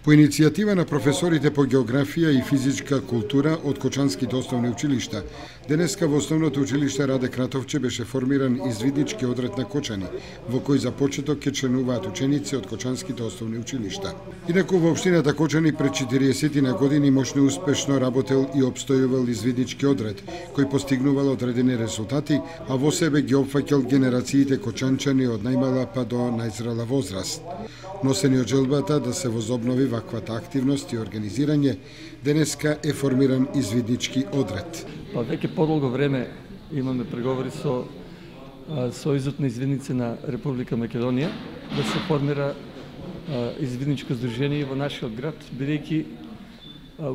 По иницијатива на професорите по географија и физичка култура од Кочанските основни училишта, денеска во Основното училиште Раде Кратовче беше формиран извиднички одред на Кочани, во кој за почеток ќе членуваат ученици од Кочанските основни училишта. Инаку во општината Кочани пред 40 на години мощно успешно работел и обстојувал извиднички одред, кој постигнувал одредени резултати, а во себе ги опфаќал генерациите кочанчани од најмала па до најзрела возраст. Носени од желбата да се возобнови ваквата активност и организирање, денеска е формиран извиднички одред. Веќе подолго време имаме преговори со Сојузот на извидници на Република Македонија да се формира извидничко здружение во нашиот град, бидејќи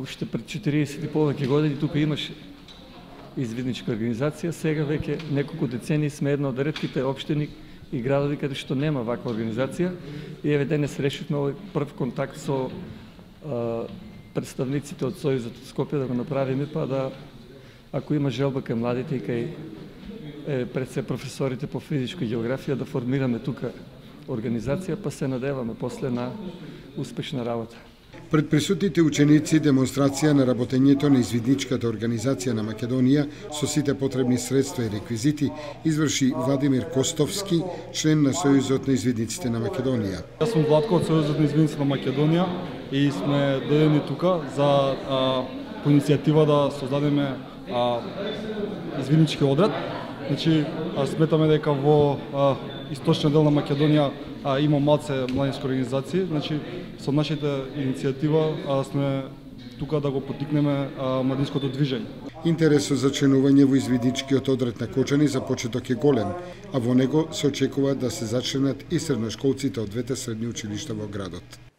уште пред 40 и повеќе години тука имаше извидничка организација. Сега веќе неколку децении сме една од ретките општини и градови каде што нема ваква организација. И еве денес решивме овој прв контакт со представниците од Сојузот од Скопје да го направиме, па да, ако има желба кај младите и кај пред се професорите по физичка географија, да формираме тука организација, па се надеваме после на успешна работа. Пред присутните ученици демонстрација на работењето на извидничката организација на Македонија со сите потребни средства и реквизити изврши Владимир Костовски, член на Сојузот на извидниците на Македонија. Јас сум Владко од Сојузот на извидниците на Македонија и сме дојдени тука за по иницијатива да создадеме извиднички одред. Значи, сметаме дека во источниот дел на Македонија има малце младински организации. Значи, со нашата иницијатива сме тука да го поттикнеме младинското движење. Интересот за членување во извидничкиот одред на Кочани за почеток е голем, а во него се очекува да се зачленат и средношколците од двете средни училишта во градот.